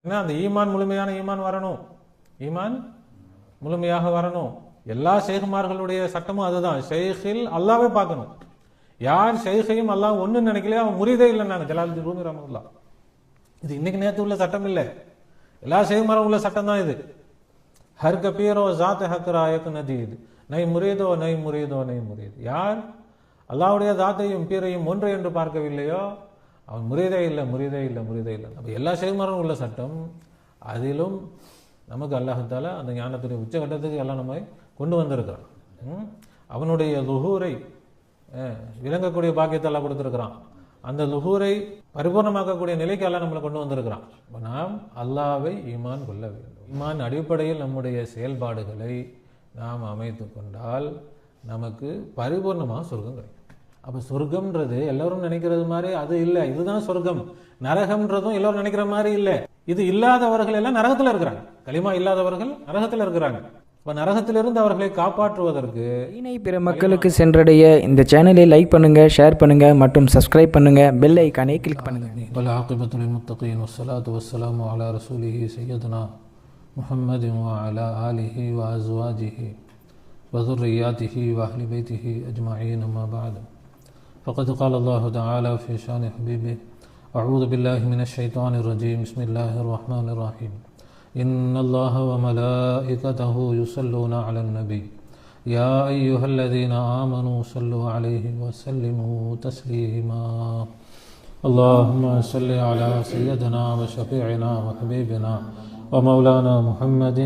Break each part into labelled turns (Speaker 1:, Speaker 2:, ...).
Speaker 1: ஏன்னா அந்த ஈமான் முழுமையான ஈமான் வரணும், ஈமான் முழுமையாக வரணும். எல்லா ஷேகுமார்களுடைய சட்டமும் அதுதான். ஷேகில் அல்லாவே பார்க்கணும். யார் ஷேகையும் அல்லாஹ் ஒன்னு நினைக்கலையோ அவன் முரீதே இல்லைன்னாங்க ஜலாலுத்தீன் ரூமி ரஹ்மத்துல்லாஹ். இது இன்னைக்கு நேற்று உள்ள சட்டம் இல்லை, எல்லா ஷேகுமாரும் உள்ள சட்டம் தான் இது. ஹர் கபீரோ ஜாத் ஹக்ராயக் நதீத் நை முரீதோ நை முரீதோ நை முரீத். யார் அல்லாஹ்வுடைய தாத்தையும் பீரையும் ஒன்று என்று பார்க்கவில்லையோ அவன் முரீதே இல்லை, முரீதே இல்லை, முரீதே இல்லை. அப்போ எல்லா ஷேகுமாரும் உள்ள சட்டம். அதிலும் நமக்கு அல்லாஹ் அந்த ஞானத்துடைய உச்சகட்டத்துக்கு எல்லாம் நம்ம கொண்டு வந்திருக்கிறான். அவனுடைய லுஹூரை விளங்கக்கூடிய பாக்கியத்தை எல்லாம் கொடுத்திருக்கிறான். அந்த லுஹூரை பரிபூர்ணமாக்கக்கூடிய நிலைக்கு எல்லாம் நம்மளை கொண்டு வந்திருக்கிறான். நாம் அல்லாஹ்வை ஈமான் கொள்ள வேண்டும். ஈமான் அடிப்படையில் நம்முடைய செயல்பாடுகளை நாம் அமைத்து கொண்டால் நமக்கு பரிபூர்ணமாக சொர்க்கம் கிடைக்கும். அப்போ சொர்க்கம்ன்றது எல்லாரும் நினைக்கிறது மாதிரி அது இல்லை, இதுதான் சொர்க்கம். நரகம்ன்றதும் எல்லாரும் நினைக்கிற மாதிரி இல்லை. இது இல்லாதவர்கள் எல்லாம் நரகத்தில் இருக்கிறாங்க. களிமா இல்லாதவர்கள் நரகத்தில் இருக்கிறாங்க. இப்போ நரகத்திலிருந்து அவர்களை காப்பாற்றுவதற்கு
Speaker 2: பிற மக்களுக்கு சென்றடைய இந்த சேனலை லைக் பண்ணுங்க, ஷேர் பண்ணுங்க மற்றும் சப்ஸ்கிரைப் பண்ணுங்க, பெல் ஐகானை கிளிக் பண்ணுங்க.
Speaker 1: வல் ஆகிபத்துல் முத்தகீன் வஸ்ஸலாத்து வஸ்ஸலாமு அலா ரசூலிஹி சய்யிதுனா முஹம்மதின் வ அலா ஆலிஹி வ அஸ்வாஜிஹி வ ذُرِّيَّاتِهِ وأهل بيته أجمعين أما بعد فقد قال الله تعالى في شأن حبيبه أعوذ بالله من الشيطان الرجيم بسم الله الرحمن الرحيم إن الله وملائكته يصلون على النبي يا أيها الذين آمنوا صلوا عليه وسلموا تسليما اللهم صل على سيدنا وشفيعنا وحبيبنا ومولانا محمد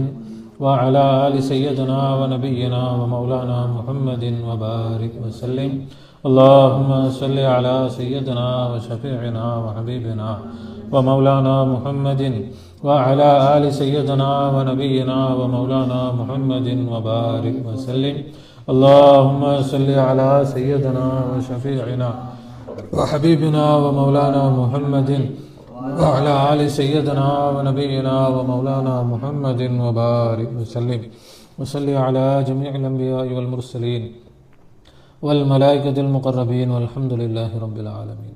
Speaker 1: وعلى آل سيدنا ونبينا ومولانا محمد وبارك وسلم اللهم صل على سيدنا وشفيعنا وحبيبنا ومولانا محمد وعلى آل سيدنا ونبينا ومولانا محمد وبارك وسلم اللهم صل على سيدنا وشفيعنا وحبيبنا ومولانا محمد وعلى آل سيدنا ونبينا ومولانا محمد وبارك وسلم وصل على جميع الأنبياء والمرسلين والملائكة المقربين والحمد لله رب العالمين.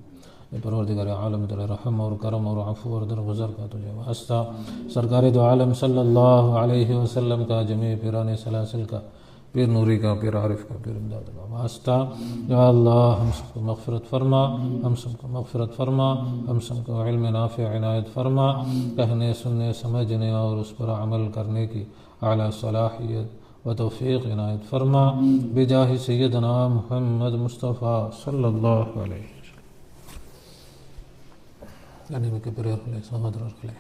Speaker 1: परवरदिगार आलम तेरे रहम और करम और अफ़ू और दरगुज़र का तुझे वास्ता। सरकार दो आलम सल्लल्लाहु अलैहि वसल्लम का जमी पीराने सलासिल का पीर नूरी का पीर आरिफ का पीर इमदाद का वास्ता। या अल्लाह हम सबको मग़फ़िरत फरमा, हम सबको मग़फ़िरत फरमा, हम सबको इल्म नाफ़िअ इनायत फरमा, कहने सुनने समझने और उस पर अमल करने की आला सलाहियत व तौफ़ीक़ इनायत फरमा बिजाहि सय्यदना मुहम्मद मुस्तफ़ा सल्लल्लाहु अलैहि वसल्लम। கண்ணியமிக்க பெரியவர்களே, சகோதரர்களே,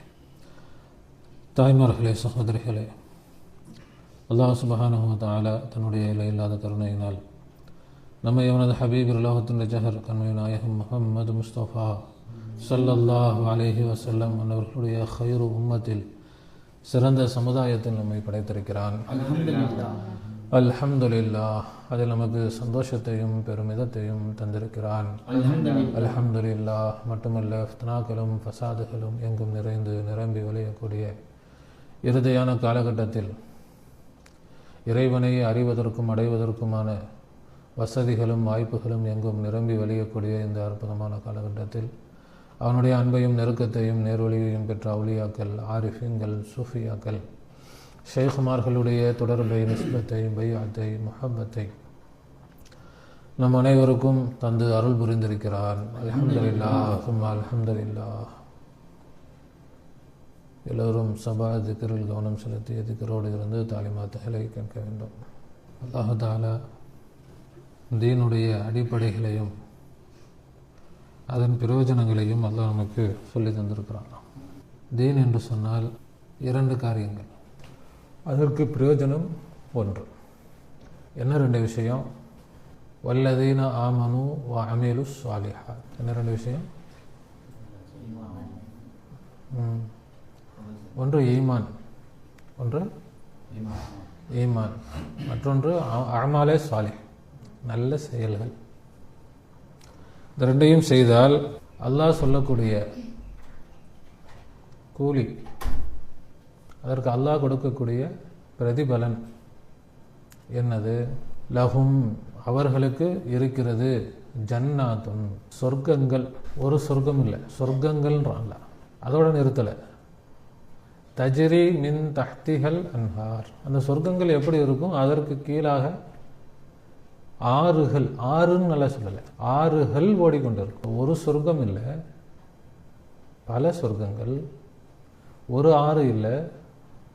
Speaker 1: தாய்மார்களே, சகோதரிகளே, அல்லாஹ் சுப்ஹானஹு வ தஆலா தன்னுடைய இல்லாத கருணையினால் நம்மை அவனது ஹபீப் உலகத்தின் ஜஹர் கண்மை நாயகம் முஹம்மது முஸ்தஃபா ஸல்லல்லாஹு அலைஹி வஸல்லம் அவர்களுடைய ஹைரு உம்மத்தில் சிறந்த சமுதாயத்தில் நம்மை படைத்திருக்கிறான். அல்ஹம்துலில்லாஹ். அதில் நமக்கு சந்தோஷத்தையும் பெருமிதத்தையும் தந்திருக்கிறான். அல்ஹம்துலில்லாஹ். மட்டுமல்ல, ஃபித்னாக்களும் ஃபசாதுகளும் எங்கும் நிறைந்து நிரம்பி விளையக்கூடிய இறுதியான காலகட்டத்தில் இறைவனை அறிவதற்கும் அடைவதற்குமான வசதிகளும் வாய்ப்புகளும் எங்கும் நிரம்பி வழியக்கூடிய இந்த அற்புதமான காலகட்டத்தில் அவனுடைய அன்பையும் நெருக்கத்தையும் நேர்வழியையும் பெற்ற அவுலியாக்கள், ஆரிஃபின்கள், சூஃபியாக்கள், ஷேகுமார்களுடைய தொடர்பை, நிஸ்பத்தை, பையாத்தை, முஹப்பத்தை நம் அனைவருக்கும் தந்து அருள் புரிந்திருக்கிறான். அல்ஹம்துலில்லாஹ் சும்மா அல்ஹம்துலில்லாஹ். எல்லோரும் சபா திக்ரில் கவனம் செலுத்தி திக்ரோடு இருந்து தாலிமாத்துகளை கேட்க வேண்டும். அல்லாஹ் தஆலா தீனுடைய அடிப்படைகளையும் அதன் பிரயோஜனங்களையும் அல்லாஹ் நமக்கு சொல்லி தந்திருக்கிறான். தீன் என்று சொன்னால் இரண்டு காரியங்கள், அதற்கு பிரயோஜனம் ஒன்று. என்ன ரெண்டு விஷயம்? வல்லதீன ஆமனு வ அமீலு ஸாலிஹாத். என்ன ரெண்டு விஷயம்? ஒன்று ஈமான், ஒன்று ஈமான், மற்றொன்று அமாலே சாலிஹ், நல்ல செயல்கள். இந்த ரெண்டையும் செய்தால் அல்லாஹ் சொல்லக்கூடிய கூலி, அதற்கு அல்லாஹ் கொடுக்கக்கூடிய பிரதிபலன் என்னது? லஹும், அவர்களுக்கு இருக்கிறது, ஜன்னாத்துன், சொர்க்கங்கள். ஒரு சொர்க்கம் இல்லை, சொர்க்கங்கள்ன்றான்ல, அதோட நிறுத்தலை. தஜ்ரி மின் தஹ்திஹல் அன்ஹார். அந்த சொர்க்கங்கள் எப்படி இருக்கும்? அதற்கு கீழாக ஆறுகள், ஆறுன்னு நல்லா சொல்லலை, ஆறுகள் ஓடிக்கொண்டிருக்கும். ஒரு சொர்க்கம் இல்லை, பல சொர்க்கங்கள். ஒரு ஆறு இல்லை,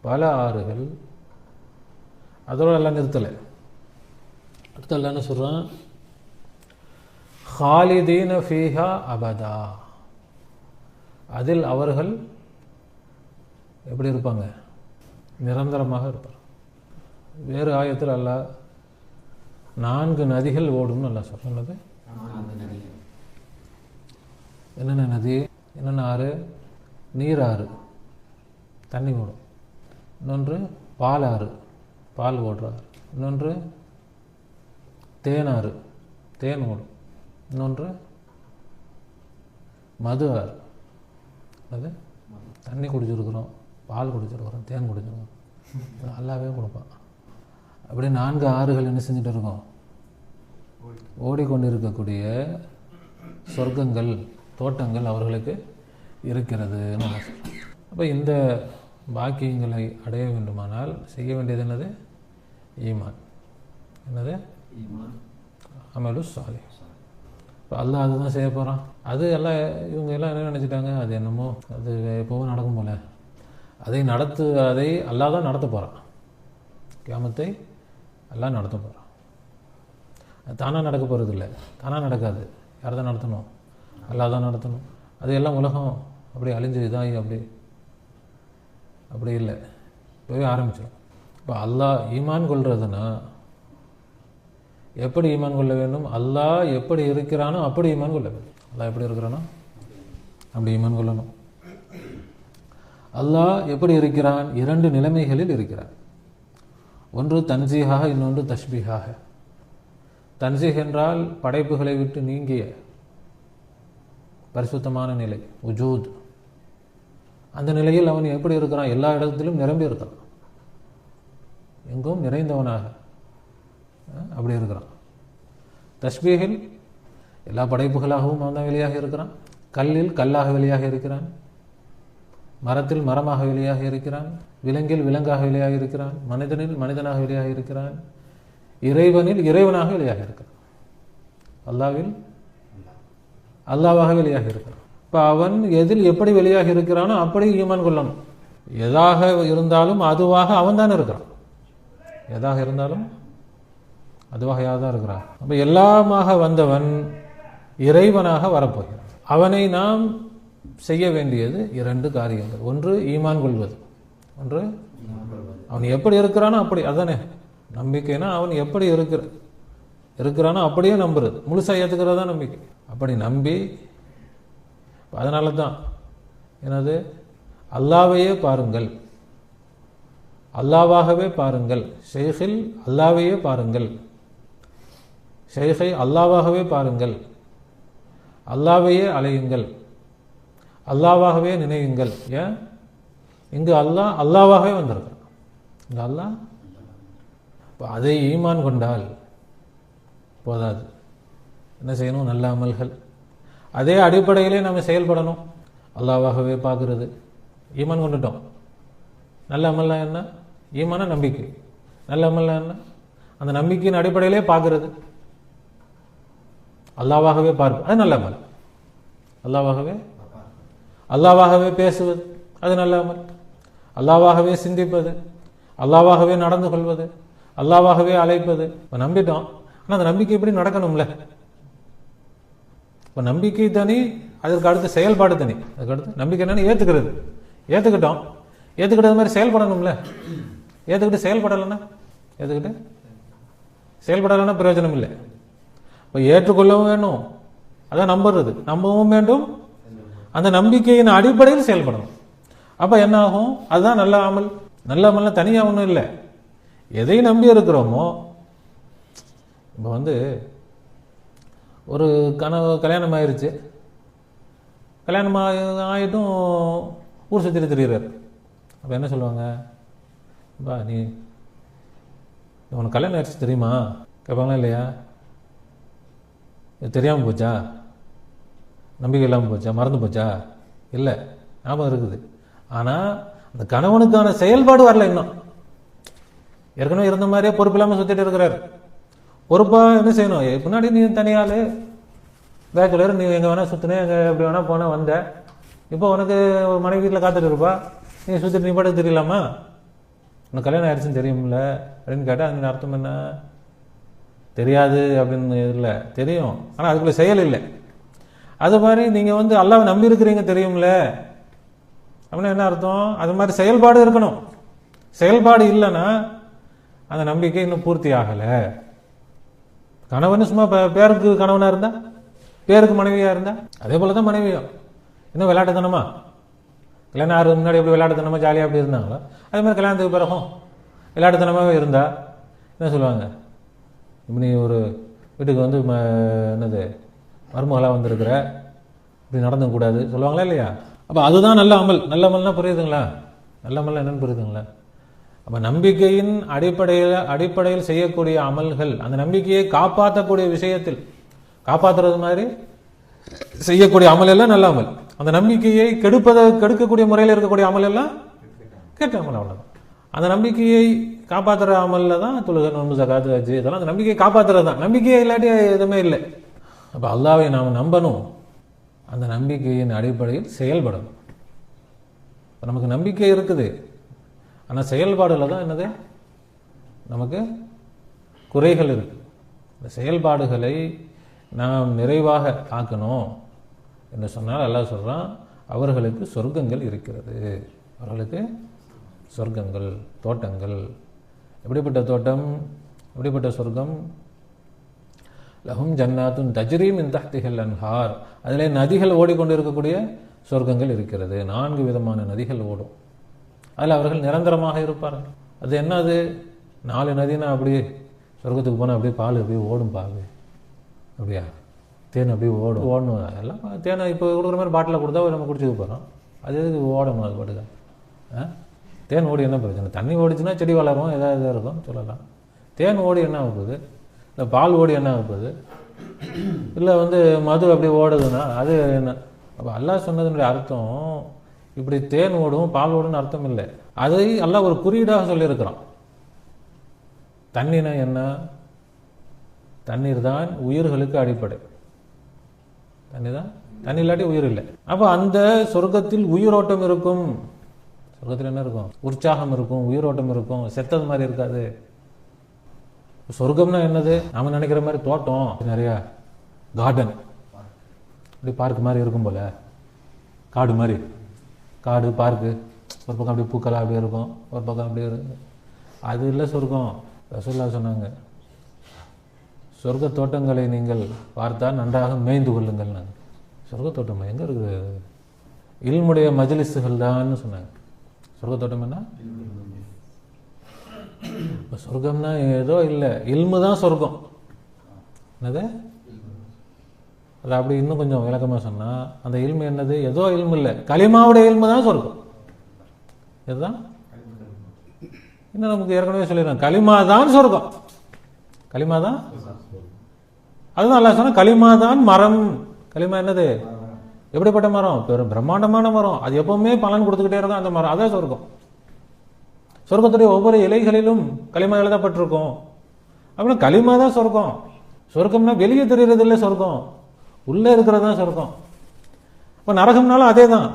Speaker 1: பல ஆறுகள். அதோட எல்லாம் நிறுத்தலை. அடுத்த என்ன சொல்கிறான்? ஹாலிதீன ஃபீஹா அபதா. அதில் அவர்கள் எப்படி இருப்பாங்க? நிரந்தரமாக இருப்பார். வேறு ஆயத்தில் அல்லாஹ் 4 நதிகள் ஓடும்னு நல்லா சொல்றது. என்னென்ன நதி? என்னென்ன ஆறு? நீர் ஆறு, தண்ணி ஓடும். இன்னொன்று பால் ஆறு, பால் ஓடுறாரு. இன்னொன்று தேனாறு, தேன் ஓடும். இன்னொன்று மது ஆறு, அது தண்ணி குடிச்சிருக்கிறோம், பால் குடிச்சிருக்கிறோம், தேன் குடிச்சிருக்கோம், நல்லாவே கொடுப்பான். அப்படி 4 ஆறுகள் என்ன செஞ்சுட்டு இருக்கோம்? ஓடிக்கொண்டிருக்கக்கூடிய சொர்க்கங்கள், தோட்டங்கள் அவர்களுக்கு இருக்கிறது. அப்போ இந்த பாக்கியங்களை அடைய வேண்டுமானால் செய்ய வேண்டியது என்னது? ஈமான். என்னது? அமலு சாலிஹ். இப்போ அல்லாஹ் அதுதான் செய்ய போகிறான். அது எல்லாம் இவங்க எல்லாம் என்ன நினச்சிட்டாங்க? அது என்னமோ அது எப்போவும் நடக்கும் போல. அதை அல்லாஹ் தான் நடத்த போகிறான். கியாமத்தை அல்லாஹ் நடத்த போகிறான். அது தானாக நடக்க போகிறது இல்லை, தானாக நடக்காது. யார் தான் நடத்தணும்? அல்லாஹ் தான் நடத்தணும். அது எல்லாம் உலகம் அப்படி அழிஞ்சு இதாகி அப்படி இல்லை, இப்போவே ஆரம்பிச்சிடும். இப்போ அல்லாஹ் ஈமான் கொள்றதுன்னா எப்படி ஈமான் கொள்ள வேண்டும்? அல்லாஹ் எப்படி இருக்கிறானோ அப்படி ஈமான் கொள்ள வேண்டும். அல்லாஹ் எப்படி இருக்கிறானோ அப்படி ஈமான் கொள்ளணும். அல்லாஹ் எப்படி இருக்கிறான்? 2 நிலைமைகளில் இருக்கிறான். ஒன்று தன்சீஹாக, இன்னொன்று தஷ்பீஹாக. தன்சீஹ் என்றால் படைப்புகளை விட்டு நீங்கிய பரிசுத்தமான நிலை, உஜூத். அந்த நிலையில் அவன் எப்படி இருக்கிறான்? எல்லா இடத்திலும் நிரம்பி இருக்கிறான், எங்கும் நிறைந்தவனாக அப்படி இருக்கிறான். தஷ்பீஹில் எல்லா படைப்புகளாகவும் அவன் தான் வெளியாக இருக்கிறான். கல்லில் கல்லாக வெளியாக இருக்கிறான், மரத்தில் மரமாக வெளியாக இருக்கிறான், விலங்கில் விலங்காக வெளியாக இருக்கிறான், மனிதனில் மனிதனாக வெளியாக இருக்கிறான், இறைவனில் இறைவனாக வெளியாக இருக்கிறான், அல்லாவில் அல்லாவாக வெளியாக இருக்கிறான். இப்போ அவன் எதில் எப்படி வெளியாக இருக்கிறானோ அப்படி ஈமான் கொள்ளணும். எதாக இருந்தாலும் அதுவாக அவன் தான் இருக்கிறான். எதாக இருந்தாலும் அதுவாக யார் தான் இருக்கிறான். அப்போ எல்லாமாக வந்தவன் இறைவனாக வரப்போகிறான். அவனை நாம் செய்ய வேண்டியது 2 காரியங்கள். ஒன்று ஈமான் கொள்வது, ஒன்று அவன் எப்படி இருக்கிறானோ அப்படி. அதானே நம்பிக்கைனா? அவன் எப்படி இருக்கிறானோ அப்படியே நம்புறது, முழுசாக ஏற்றுக்கிறதா நம்பிக்கை. அப்படி நம்பி, அதனால தான் என்னது, அல்லாவையே பாருங்கள், அல்லாவாகவே பாருங்கள். ஷேഖில் அல்லாவையே பாருங்கள், ஷேഖை அல்லாவாகவே பாருங்கள், அல்லாவையே அலையுங்கள், அல்லாவாகவே நினையுங்கள். ஏன்? இங்கு அல்லாஹ் அல்லாவாகவே வந்திருக்கிறான். இங்கு அல்லாஹ். அதை ஈமான் கொண்டால் போதாது, என்ன செய்யணும்? நல்ல அமல்கள். அதே அடிப்படையிலே நம்ம செயல்படணும். அல்லாவாகவே பார்க்கறது, ஈமான் கொண்டுட்டோம். நல்ல அமல்லாம் என்ன? ஈமான நம்பிக்கை. நல்ல அமல்லாம் என்ன? அந்த நம்பிக்கையின் அடிப்படையிலே பார்க்கறது, அல்லாவாகவே பார்ப்பது, அது நல்ல அமல். அல்லாவாகவே பேசுவது, அது நல்ல அமல். அல்லாவாகவே சிந்திப்பது, அல்லாவாகவே நடந்து கொள்வது, அல்லாவாகவே அழைப்பது. இப்போ நம்பிட்டோம், ஆனால் அந்த நம்பிக்கை எப்படி நடக்கணும்ல? இப்போ நம்பிக்கை தனி, அதற்கு அடுத்து செயல்பாடு தனி. அதுக்கு அடுத்து நம்பிக்கை என்னன்னு ஏற்றுக்கிட்டோம், ஏற்றுக்கிட்டது மாதிரி செயல்படணும்ல. ஏற்றுக்கிட்டு செயல்படலைன்னா பிரயோஜனம் இல்லை. இப்போ ஏற்றுக்கொள்ளவும் வேணும், அதான் நம்பவும் வேண்டும், அந்த நம்பிக்கையின் அடிப்படையில் செயல்படணும். அப்போ என்ன ஆகும்? அதுதான் நல்ல அமல். நல்ல அமல்னா தனியாக ஒன்றும் இல்லை, எதை நம்பி இருக்கிறோமோ. இப்போ ஒரு கல்யாணம் ஆயிடுச்சு, கல்யாணம் ஆகிட்டும் ஊர் சுற்றி திரிகிறார். அப்போ என்ன சொல்லுவாங்க? நீ உனக்கு கல்யாணம் ஆயிடுச்சு தெரியுமா கேட்பாங்களா இல்லையா? தெரியாமல் போச்சா? நம்பிக்கை இல்லாமல் போச்சா? மறந்து போச்சா? இல்லை, ஞாபகம் இருக்குது. ஆனால் அந்த கணவனுக்கான செயல்பாடு வரல இன்னும். ஏற்கனவே இருந்த மாதிரியே பொறுப்பு இல்லாமல் சுத்திட்டு இருக்கிறாரு. பொறுப்பா என்ன செய்யணும்? பின்னாடி நீ தனியாள் பேச்சுலர், நீ எங்கே வேணா சுற்றினே, எங்கே எப்படி வேணா போனால் வந்த. இப்போ உனக்கு ஒரு மனைவி வீட்டில் காத்துட்டு இருப்பா, நீ சுற்றிட்டு நீ பாட்டுக்கு தெரியலாமா? உனக்கு கல்யாணம் ஆயிடுச்சுன்னு தெரியும்ல அப்படின்னு கேட்டால் அதுக்கு அர்த்தம் என்ன? தெரியாது அப்படின்னு இல்லை, தெரியும், ஆனால் அதுக்குள்ள செயல் இல்லை. அது மாதிரி நீங்கள் வந்து அல்லாஹ்வை நம்பி இருக்கிறீங்க தெரியும்ல அப்படின்னா என்ன அர்த்தம்? அது மாதிரி செயல்பாடு இருக்கணும். செயல்பாடு இல்லைன்னா அந்த நம்பிக்கை இன்னும் பூர்த்தி ஆகலை. கணவன் சும்மா பேருக்கு கணவனாக இருந்தா, பேருக்கு மனைவியாக இருந்தா, அதே போல தான் மனைவியும் இன்னும் விளையாட்டுத்தனமா, கல்யாணம் ஆறு முன்னாடி எப்படி விளையாட்டுத்தனமா ஜாலியாக அப்படி இருந்தாங்களோ அதே மாதிரி கல்யாணத்துக்கு பிறகும் விளையாட்டுத்தனமாகவே இருந்தா என்ன சொல்லுவாங்க? இப்போ நீ ஒரு வீட்டுக்கு வந்து என்னது மருமகளாக வந்திருக்கிற, இப்படி நடந்துக்கூடாது சொல்லுவாங்களா இல்லையா? அப்போ அதுதான் நல்ல அமல். நல்ல அமல்னா புரியுதுங்களா? நல்ல அமல் என்னன்னு புரியுதுங்களா? அப்போ நம்பிக்கையின் அடிப்படையில் செய்யக்கூடிய அமல்கள், அந்த நம்பிக்கையை காப்பாற்றக்கூடிய விஷயத்தில் காப்பாற்றுறது மாதிரி செய்யக்கூடிய அமல் எல்லாம் நல்ல அமல். அந்த நம்பிக்கையை கெடுக்கக்கூடிய முறையில் இருக்கக்கூடிய அமல் எல்லாம் கெட்ட அமல். அவ்வளோதான். அந்த நம்பிக்கையை காப்பாற்றுற அமலில் தான் தொழுகை, நோன்பு, ஜகாத், ஹஜ், இதெல்லாம் அந்த நம்பிக்கையை காப்பாற்றுறது தான். நம்பிக்கையை இல்லாட்டி எதுவுமே இல்லை. அப்போ அல்லாஹ்வை நாம் நம்பணும், அந்த நம்பிக்கையின் அடிப்படையில் செயல்படணும். இப்போ நமக்கு நம்பிக்கை இருக்குது, ஆனால் செயல்பாடுல தான் என்னது நமக்கு குறைகள் இருக்கு. இந்த செயல்பாடுகளை நாம் நிறைவாக ஆக்கணும் என்று சொன்னால் அல்லாஹ் சொல்கிறான், அவர்களுக்கு சொர்க்கங்கள் இருக்கிறது. அவர்களுக்கு சொர்க்கங்கள், தோட்டங்கள். எப்படிப்பட்ட தோட்டம், எப்படிப்பட்ட சொர்க்கம்? லஹும் ஜன்னாத்துன் தஜ்ரி மின் தஹ்திஹில் அன்ஹார், அதிலே நதிகள் ஓடிக்கொண்டு இருக்கக்கூடிய சொர்க்கங்கள் இருக்கிறது. 4 விதமான நதிகள் ஓடும், அதில் அவர்கள் நிரந்தரமாக இருப்பார்கள். அது என்னது? 4 நதினா அப்படியே சொர்க்கத்துக்கு போனால் அப்படியே பால் அப்படியே ஓடும், பால் அப்படியா, தேன் அப்படியே ஓடணும். எல்லாம் தேனை இப்போ கொடுக்குற மாதிரி பாட்டில் கொடுத்தா நம்ம குடிச்சுக்க போகிறோம். அது எதுக்கு ஓடணும்? அது பாட்டுக்க தேன் ஓடி என்ன பிரச்சனை? தண்ணி ஓடிச்சுன்னா செடி வளரும், ஏதாவது இருக்கும் சொல்லலாம். தேன் ஓடி என்ன ஆகுது? இல்லை பால் ஓடி என்ன ஆகுது? இல்லை வந்து மது அப்படி ஓடுதுன்னா அது என்ன? அப்போ அல்லாஹ் சொன்னதுனுடைய அர்த்தம் இப்படி தேன் ஓடும் பால் ஓடுன்னு அர்த்தம் இல்லை. அதை அல்லாஹ் ஒரு குறியீடாக சொல்லியிருக்கிறான். தண்ணினா என்ன? தண்ணீர் தான் உயிர்களுக்கு அடிப்படை. தண்ணி தான், தண்ணி இல்லாட்டி உயிர் இல்லை. அப்போ அந்த சொர்க்கத்தில் உயிரோட்டம் இருக்கும். சொர்க்கத்தில் என்ன இருக்கும்? உற்சாகம் இருக்கும், உயிரோட்டம் இருக்கும், செத்தது மாதிரி இருக்காது. சொர்க்கம்னா என்னது? நாம நினைக்கிற மாதிரி தோட்டம், நிறைய கார்டன், அப்படி பார்க் மாதிரி இருக்கும் போல, காடு மாதிரி, காடு பார்க்கு, ஒரு பக்கம் அப்படியே பூக்களாக அப்படியே இருக்கும், ஒரு பக்கம் அப்படியே இருக்கும். அது இல்லை சொர்க்கம். ரசூலுல்லாஹ் சொன்னாங்க, சொர்க்க தோட்டங்களை நீங்கள் பார்த்தால் நன்றாக மேய்ந்து கொள்ளுங்கள். சொர்க்க தோட்டம் எங்கே இருக்குது? இல்முடைய மஜ்லிஸுகள் தான் சொன்னாங்க. சொர்க்க தோட்டம் என்ன? இப்போ சொர்க்கம்னா ஏதோ இல்லை, இல்மு தான் சொர்க்கம். என்னது? அது அப்படி இன்னும் கொஞ்சம் விளக்கமாக சொன்னால், அந்த இல்மு என்னது? ஏதோ இல்மு இல்லை, கலிமாவுடைய இல்மு தான் சொர்க்கம். இதுதான் இன்னும் நமக்கு ஏற்கனவே சொல்லிடுறோம், கலிமா தான் சொர்க்கம். கலிமா தான், அதுதான் அல்லாஹ் சொன்னா கலிமா தான் மரம். கலிமா என்னது? எப்படிப்பட்ட மரம்? பெரும் பிரம்மாண்டமான மரம். அது எப்பவுமே பலன் கொடுத்துக்கிட்டே இருக்கும் அந்த மரம். அதான் சொர்க்கம். சொர்க்கத்துடைய ஒவ்வொரு இலைகளிலும் களிமா எழுதப்பட்டிருக்கும். அப்படின்னா களிமா தான் சொர்க்கம். சொர்க்கம்னா வெளியே தெரிகிறது இல்லை சொர்க்கம், உள்ளே இருக்கிறது தான் சொர்க்கம். இப்போ நரகம்னாலும் அதே தான்.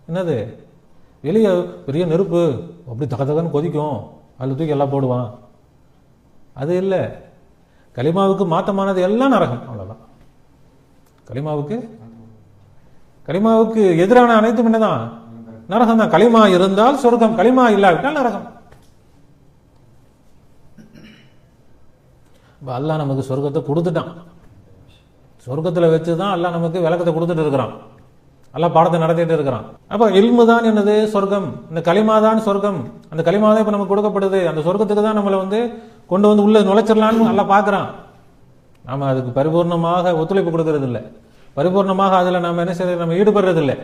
Speaker 1: என்னது? வெளியே பெரிய நெருப்பு அப்படி தகன்னு கொதிக்கும், அதில் தூக்கி எல்லாம் போடுவான், அது இல்லை. கலிமாவுக்கு மாத்தமானது எல்லாம் நரகம், அவ்வளோதான். கலிமாவுக்கு எதிரான அனைத்தும் என்னதான்? நரகம் தான். களிமா இருந்தால் சொர்க்கம், களிமா இல்லாவிட்டால் நரகம். அல்லாஹ் நமக்கு சொர்க்கத்தை கொடுத்துட்டான். சொர்க்கத்தில் வச்சுதான் அல்லாஹ் நமக்கு விளக்கத்தை கொடுத்துட்டு இருக்கிறான். அல்லாஹ் பாடத்தை நடத்திட்டு இருக்கிறான். அப்ப இல்மு தான் என்னது? சொர்க்கம். இந்த களிமா தான் சொர்க்கம். அந்த களிமா தான் இப்ப நமக்கு கொடுக்கப்படுது. அந்த சொர்க்கத்துக்கு தான் நம்மளை கொண்டு உள்ள நுழைச்சிடலான்னு நல்லா பார்க்குறான். நாம அதுக்கு பரிபூர்ணமாக ஒத்துழைப்பு கொடுக்கறது இல்லை, பரிபூர்ணமாக அதில் நம்ம என்ன செய்யறது, நம்ம ஈடுபடுறது இல்லை.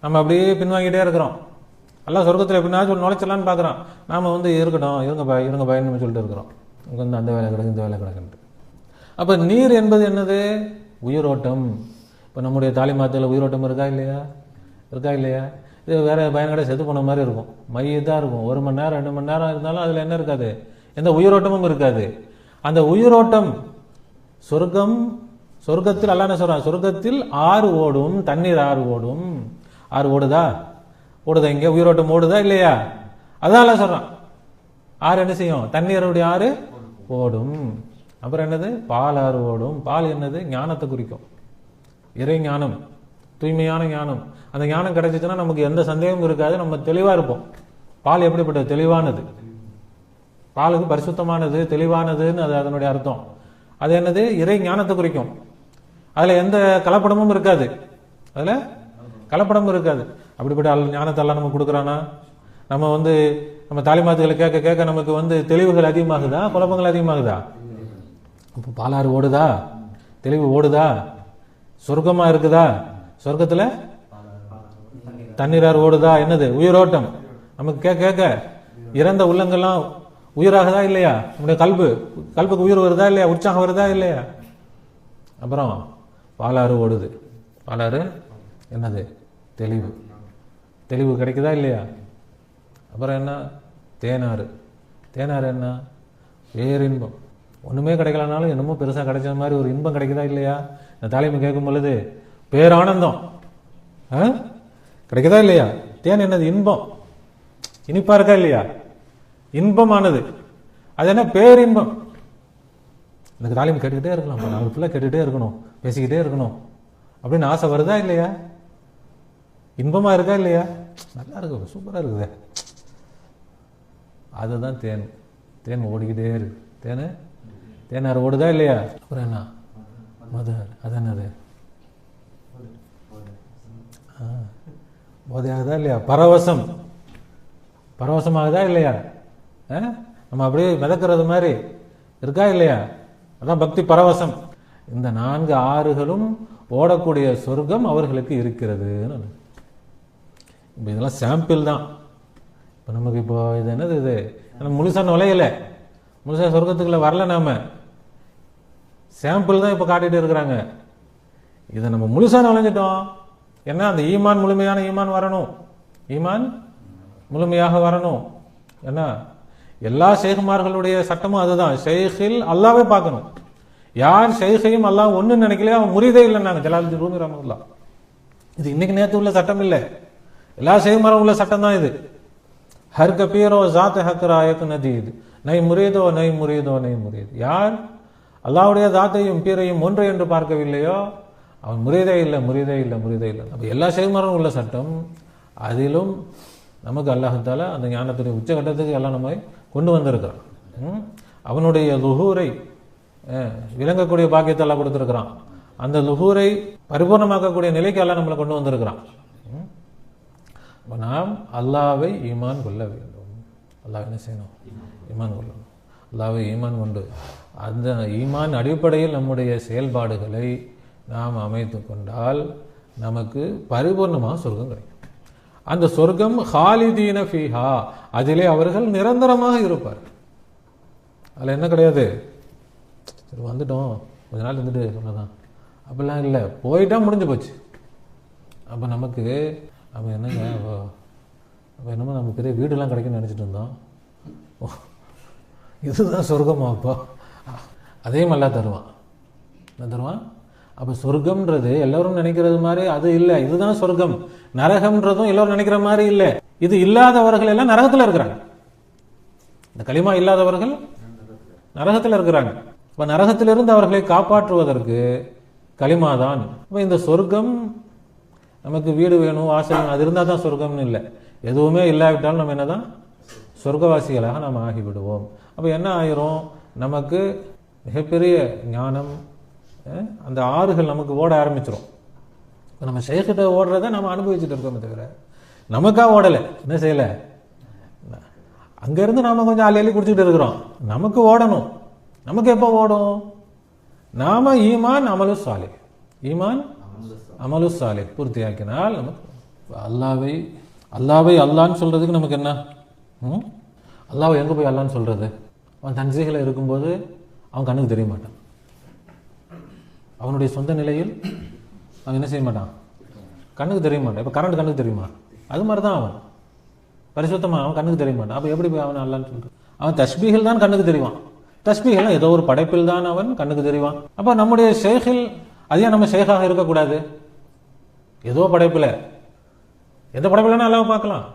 Speaker 1: நம்ம அப்படியே பின்வாங்கிட்டே இருக்கிறோம். எல்லாம் சொர்க்கத்தில் எப்படின்னா நுழைச்சிடலான்னு பார்க்குறான். நாம இருக்கட்டும், இருங்க பயன்னு சொல்லிட்டு இருக்கிறோம். இங்கே அந்த வேலை கிடக்கு, இந்த வேலை கிடக்குன்ட்டு. அப்போ நீர் என்பது என்னது? உயிரோட்டம். இப்போ நம்முடைய தாலிமாத்தில் உயிரோட்டம் இருக்கா இல்லையா? இது வேறு பயங்கட செத்து போன மாதிரி இருக்கும், மையதாக இருக்கும். 1 மணி நேரம் 2 மணி நேரம் இருந்தாலும் அதில் என்ன இருக்காது, எந்த உயிரோட்டமும் இருக்காது. அந்த உயிரோட்டம் சொர்க்கத்தில் அல்லாஹ் என்ன சொல்றான், சொர்க்கத்தில் ஆறு ஓடும், தண்ணீர் ஆறு ஓடும். ஆறு ஓடுதா? ஓடுதா? இங்கே உயிரோட்டம் ஓடுதா இல்லையா? அதான் அல்லாஹ் சொல்றான். ஆறு என்ன செய்யும்? தண்ணீருடைய ஆறு ஓடும். அப்புறம் என்னது? பால் ஆறு ஓடும். பால் என்னது? ஞானத்தை குறிக்கும், இறை ஞானம், தூய்மையான ஞானம். அந்த ஞானம் கிடைச்சிச்சுன்னா நமக்கு எந்த சந்தேகமும் இருக்காது, நம்ம தெளிவா இருப்போம். பால் எப்படிப்பட்டது? தெளிவானது. பாலுக்கு பரிசுத்தமானது, தெளிவானதுன்னு அது அதனுடைய அர்த்தம். அது என்னது? இறை ஞானத்தை குறிக்கும். அதுல எந்த கலப்படமும் இருக்காது, அதுல கலப்படமும் இருக்காது. அப்படிப்பட்ட ஞானத்தை எல்லாம் நமக்கு கொடுக்குறானா? நம்ம தாலிமாத்துகளை கேட்க கேட்க நமக்கு தெளிவுகள் அதிகமாகுதா, குழப்பங்கள் அதிகமாகுதா? இப்போ பாலாறு ஓடுதா? தெளிவு ஓடுதா? சொர்க்கமா இருக்குதா? சொர்க்கத்துல தண்ணீராறு ஓடுதா? என்னது? உயிரோட்டம். நமக்கு கேட்க கேட்க இறந்த உள்ளங்கள்லாம் உயிராகுதா இல்லையா? நம்முடைய கல்புக்கு உயிர் வருதா இல்லையா? உற்சாகம் வருதா இல்லையா? அப்புறம் பாலாறு ஓடுது. பாலாறு என்னது? தெளிவு கிடைக்குதா இல்லையா? அப்புறம் என்ன? தேனாறு என்ன? பேரின்பம். ஒண்ணுமே கிடைக்கலனாலும் என்னமோ பெருசா கிடைச்ச மாதிரி ஒரு இன்பம் கிடைக்குதா இல்லையா? இந்த தாலிமை கேட்கும் பொழுது பேரானந்தம் கிடைக்குதா இல்லையா? தேன் என்னது? இன்பம். இனிப்பா இருக்கா இல்லையா? இன்பமானது. அது என்ன? பேரின்பம். எனக்கு தாலிமை கேட்டுக்கிட்டே இருக்கலாம், நான் ஃபுல்லாக கேட்டுக்கிட்டே இருக்கணும், பேசிக்கிட்டே இருக்கணும் அப்படின்னு ஆசை வருதா இல்லையா? இன்பமா இருக்கா இல்லையா? நல்லா இருக்கு, சூப்பரா இருக்குது. அதுதான் தேன் ஓடிக்கிட்டே இருக்கு. தேனாறு ஓடுதா இல்லையா? அப்புறம் என்ன? மதுரை. அது என்னது? போதையாகுதா இல்லையா? பரவசமாகுதா இல்லையா? நம்ம அப்படியே மிதக்கிறது மாதிரி இருக்கா இல்லையா? அதான் பக்தி பரவசம். இந்த 4 ஆறுகளும் ஓடக்கூடிய சொர்க்கம் அவர்களுக்கு இருக்கிறது. இதெல்லாம் சாம்பிள் தான். இப்போ நமக்கு இப்போ இது என்னது? இது நம்ம முழுசா நுழையல, முழுசா சொர்க்கத்துக்குள்ள வரல. நாம சாம்பிள் தான் இப்போ காட்டிட்டு இருக்கிறாங்க. இதை நம்ம முழுசா நுழைஞ்சிட்டோம். என்ன? அந்த ஈமான், முழுமையான ஈமான் வரணும். ஈமான் முழுமையாக வரணும். என்ன? எல்லா ஷேகுமார்களுடைய சட்டமும் அதுதான். ஷேகில் அல்லாவே பார்க்கணும். யார் ஷேகையும் அல்லாஹ் ஒன்னு நினைக்கலையோ அவன் முரீதே இல்லைன்னாங்க ஜலாலுத்தீன் ரூமி ரஹ்மத்துல்லாஹ். இது இன்னைக்கு நேற்று உள்ள சட்டம் இல்லை, எல்லா ஷேகுமாரும் உள்ள சட்டம் தான் இது. ஹர் கபீரோ ஜாத் ஹக்ராயக் நதீத் நை முரீதோ நை முரீதோ நை முரீத். யார் அல்லாஹ்வுடைய தாத்தையும் பீரையும் ஒன்று என்று பார்க்கவில்லையோ அவன் முரீதே இல்லை. அப்ப எல்லா ஷேகுமாரும் உள்ள சட்டம். அதிலும் நமக்கு அல்லாஹ் தஆலா அந்த ஞானத்துடைய உச்சகட்டத்துக்கு எல்லாம் நம்ம கொண்டு வந்திருக்கிறான். அவனுடைய லுஹூரை விளங்கக்கூடிய பாக்கியத்தை எல்லாம் கொடுத்திருக்கிறான். அந்த லுஹூரை பரிபூர்ணமாக்கக்கூடிய நிலைக்கு எல்லாம் நம்மளை கொண்டு வந்திருக்கிறான். நாம் அல்லாஹ்வை ஈமான் கொள்ள வேண்டும். அல்லாஹ் என்ன செய்யணும்? ஈமான் கொள்ளணும். அல்லாஹ்வை ஈமான் கொண்டு அந்த ஈமான் அடிப்படையில் நம்முடைய செயல்பாடுகளை நாம் அமைத்து கொண்டால் நமக்கு பரிபூர்ணமாக சொர்க்கம் கிடைக்கும். அந்த சொர்க்கம் ஹாலிதீன ஃபீஹா, அதிலே அவர்கள் நிரந்தரமாக இருப்பார். அதில் என்ன கிடையாது, சரி வந்துட்டோம் கொஞ்ச நாள் இருந்துட்டு சொல்லதான் அப்படிலாம் இல்லை, போயிட்டா முடிஞ்சு போச்சு. அப்போ நமக்கு அப்போ என்னங்க அப்போ என்னமோ நம்ம பெரிய வீடெல்லாம் கிடைக்குன்னு நினச்சிட்டு இருந்தோம். இதுதான் சொர்க்கமா? அப்போ அதே மாதிரிலாம் தருவான். என்ன தருவான்? அப்போ சொர்க்கம்ன்றது எல்லோரும் நினைக்கிறது மாதிரி அது இல்லை. இதுதான் சொர்க்கம். நரகம்ன்றதும் எல்லோரும் நினைக்கிற மாதிரி இல்லை. இது இல்லாதவர்கள் எல்லாம் நரகத்தில் இருக்கிறாங்க. இந்த களிமா இல்லாதவர்கள் நரகத்தில் இருக்கிறாங்க. இப்போ நரகத்திலிருந்து அவர்களை காப்பாற்றுவதற்கு களிமா தான். இப்போ இந்த சொர்க்கம் நமக்கு வீடு வேணும், ஆசை வேணும், அது இருந்தால் தான் சொர்க்கம்னு இல்லை. எதுவுமே இல்லாவிட்டாலும் நம்ம என்னதான் சொர்க்கவாசிகளாக நாம் ஆகிவிடுவோம். அப்போ என்ன ஆயிரும்? நமக்கு மிகப்பெரிய ஞானம், அந்த ஆறுகள் நமக்கு ஓட ஆரம்பிச்சிடும். இப்போ நம்ம ஷேக்கிட்ட ஓடுறத நம்ம அனுபவிச்சுட்டு இருக்கோமே தவிர நமக்கா ஓடலை. என்ன செய்யலை? அங்கேருந்து நாம் கொஞ்சம் அள்ளி குடிச்சிட்டு இருக்கிறோம். நமக்கு ஓடணும். நமக்கு எப்போ ஓடும்? நாம ஈமான் அமலு சாலிஹ், ஈமான் அமலு சாலிஹ் பூர்த்தியாக்கினால் நமக்கு அல்லாவை அல்லான்னு சொல்றதுக்கு நமக்கு என்ன? அல்லாவை எங்கே போய் அல்லான்னு சொல்றது? அவன் தன்சீகளை இருக்கும்போது அவன் கண்ணுக்கு தெரிய மாட்டான். அவனுடைய சொந்த நிலையில் அவன் என்ன செய்ய மாட்டான்? கண்ணுக்கு தெரிய மாட்டான். இப்போ கரண்ட் கண்ணுக்கு தெரியுமா? அது மாதிரி தான் அவன் பரிசுத்தமாக அவன் கண்ணுக்கு தெரிய மாட்டான். அப்போ எப்படி அவன் அல்லான்னு சொல்கிறான்? அவன் தஸ்பீகள் தான் கண்ணுக்கு தெரிவான். தஸ்பீகள்லாம் ஏதோ ஒரு படைப்பில் தான் அவன் கண்ணுக்கு தெரிவான். அப்போ நம்முடைய ஷேகில் அதே நம்ம ஷேகாக இருக்கக்கூடாது. ஏதோ படைப்பில், எந்த படைப்பில் வேணாலும் அல்லாவை பார்க்கலாம்,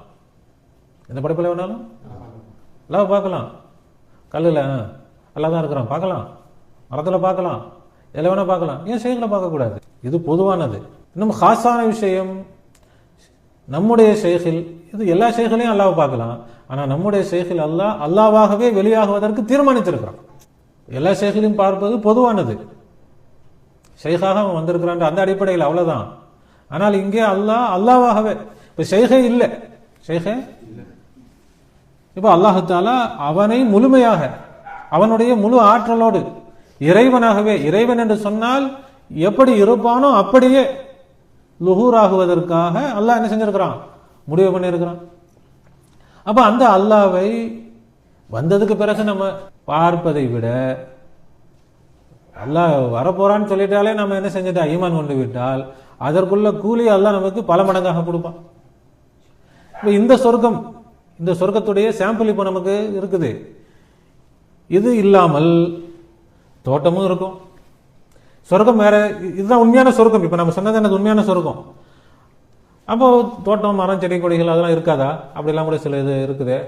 Speaker 1: எந்த படைப்பில் வேணாலும் அல்லாவை பார்க்கலாம். கல்லில் அல்லா தான் இருக்கிறான் பார்க்கலாம், மரத்தில் பார்க்கலாம், எதில் வேணால் பார்க்கலாம். ஏன் ஷேகில் பார்க்கக்கூடாது? இது பொதுவானது. இன்னும் ஹாஸான விஷயம், நம்முடைய ஷேகில் இது எல்லா ஷேகளையும் அல்லாவை பார்க்கலாம். ஆனால் நம்முடைய ஷேகில் அல்லாவாகவே வெளியாகுவதற்கு தீர்மானித்திருக்கிறான். எல்லா ஷேகிலையும் பார்ப்பது பொதுவானது. ஷேகாக அவன் வந்திருக்கிறான் அந்த அடிப்படையில் அவ்வளவுதான். ஆனால் இங்கே அல்லாவாகவே இப்ப ஷேகே இல்லை, ஷேகே இப்ப அல்லாஹு தஆலா அவனை முழுமையாக அவனுடைய முழு ஆற்றலோடு இறைவனாகவே, இறைவன் என்று சொன்னால் எப்படி இருப்பானோ அப்படியே லுஹூராகுவதற்காக அல்லாஹ் என்ன செஞ்சிருக்கிறான், முடிவு பண்ணியிருக்கிறான். அப்ப அந்த அல்லாவை வந்ததுக்கு பிறகு நம்ம பார்ப்பதை விட அல்லாஹ் வரப்போறான்னு சொல்லிட்டாலே நம்ம என்ன செஞ்சுட்டா, ஈமான் கொண்டு விட்டால் அதற்குள்ள கூலி அல்லாஹ் நமக்கு பல மடங்காக கொடுப்பான். இப்போ இந்த சொர்க்கத்துடைய சாம்பிள் இப்போ நமக்கு இருக்குது. இது இல்லாமல் தோட்டமும் இருக்கும், சொர்க்கம் வேற. இதுதான் உண்மையான சொர்க்கம். இப்போ நம்ம சொன்னது எனக்கு உண்மையான சொர்க்கம். அப்போ தோட்டம், மரம், செடி, கொடிகள் அதெல்லாம் இருக்காதா? அப்படிலாம் கூட சில இது இருக்குதே,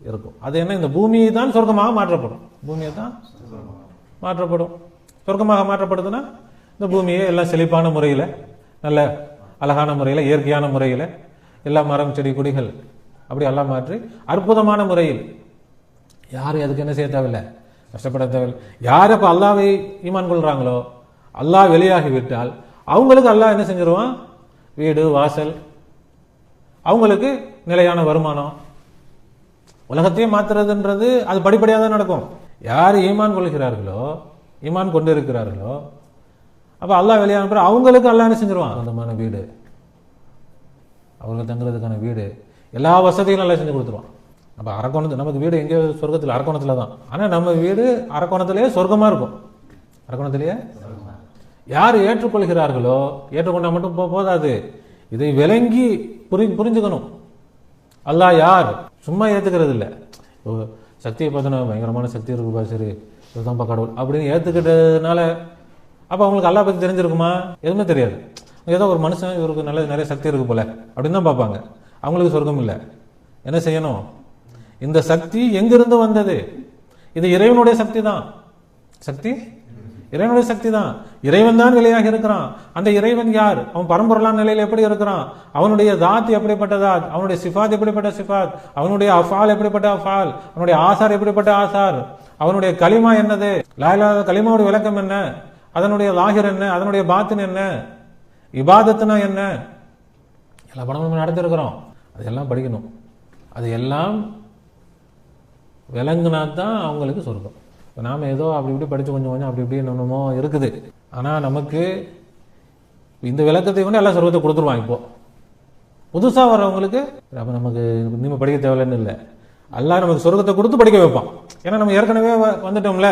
Speaker 1: இருக்கும். அது என்ன, இந்த பூமியை தான் சொர்க்கமாக மாற்றப்படும். பூமியை தான் மாற்றப்படும். சொர்க்கமாக மாற்றப்படுதுன்னா இந்த பூமியை எல்லாம் செழிப்பான முறையில், நல்ல அழகான முறையில், இயற்கையான முறையில் எல்லா மரம், செடி, கொடிகள் அப்படி எல்லாம் மாற்றி அற்புதமான முறையில், யாரும் அதுக்கு என்ன செய்ய தேவையில்லை, கஷ்டப்பட தேவையில்லை. யார் அப்போ அல்லாவை ஈமான் கொள்றாங்களோ, அல்லாஹ் வெளியாகிவிட்டால் அவங்களுக்கு அல்லாஹ் என்ன செஞ்சிருவான், வீடு வாசல், அவங்களுக்கு நிலையான வருமானம். உலகத்தையே மாத்துறதுன்றது அது படிப்படியாக தான் நடக்கும். யார் ஈமான் கொள்கிறார்களோ, ஈமான் கொண்டு இருக்கிறார்களோ, அப்போ அல்லாஹ் வெளியான பிறகு அவங்களுக்கு அல்லாஹ் என்ன செஞ்சிருவான், சொந்தமான வீடு, அவங்களுக்கு தங்குறதுக்கான வீடு, எல்லா வசதிகளும் எல்லாம் செஞ்சு கொடுத்துருவான். அப்போ அரக்கோணத்து நமக்கு வீடு எங்கேயோ சொர்க்கத்தில், அரக்கோணத்தில் தான். ஆனால் நம்ம வீடு அரக்கோணத்திலேயே சொர்க்கமாக இருக்கும். அரக்கோணத்திலேயே யார் ஏற்றுக்கொள்கிறார்களோ, ஏற்றுக்கொண்டால் மட்டும் போதாது, இதை விளங்கி புரிஞ்சுக்கணும். அல்லாஹ் யார், சும்மா ஏற்றுக்கிறது இல்லை. சக்தியை பார்த்தோன்னா பயங்கரமான சக்தி இருக்குப்பா, சரி இதுதான்ப்பா கடவுள் அப்படின்னு ஏற்றுக்கிட்டதுனால அப்போ அவங்களுக்கு அல்லாஹ் பற்றி தெரிஞ்சிருக்குமா? எதுவுமே தெரியாது. ஏதோ ஒரு மனுஷன் இவருக்கு நிறைய சக்தி இருக்கு போல அப்படின்னு தான் பார்ப்பாங்க. அவங்களுக்கு சொர்க்கம் இல்லை. என்ன செய்யணும், இந்த சக்தி எங்கிருந்து வந்தது? இது இறைவனுடைய சக்தி தான். சக்தி இறைவனுடைய சக்தி தான். இறைவன் தான் வெளியாக இருக்கிறான். அந்த இறைவன் யார்? அவன் பரம்பொருளான நிலையில் எப்படி இருக்கிறான்? அவனுடைய தாத் எப்படிப்பட்ட தாத், அவனுடைய சிஃபாத் எப்படிப்பட்ட சிஃபாத், அவனுடைய அஃபால் எப்படிப்பட்ட அஃபால், அவனுடைய ஆசார் எப்படிப்பட்ட ஆசார், அவனுடைய கலிமா என்னது, லாயிலாத கலிமாவுடைய விளக்கம் என்ன, அதனுடைய லாகிர் என்ன, அதனுடைய பாத்தின் என்ன, இபாதத்துனா என்ன, எல்லா படமும் நம்ம நடத்திருக்கிறோம். அதெல்லாம் படிக்கணும். அது எல்லாம் விளங்குனா தான் அவங்களுக்கு சொர்க்கம். இப்போ நாம் ஏதோ அப்படி இப்படி படித்து கொஞ்சம் அப்படி இப்படி என்னமோ இருக்குது. ஆனால் நமக்கு இந்த விளக்கத்தை கொண்டு எல்லாம் சொர்க்கத்தை கொடுத்துருவான். இப்போது புதுசாக வரவங்களுக்கு அப்போ நமக்கு இன்னும் படிக்க தேவையில்லைன்னு இல்லை, அல்லாஹ் நமக்கு சொர்க்கத்தை கொடுத்து படிக்க வைப்பான். ஏன்னா நம்ம ஏற்கனவே வந்துட்டோம்ல,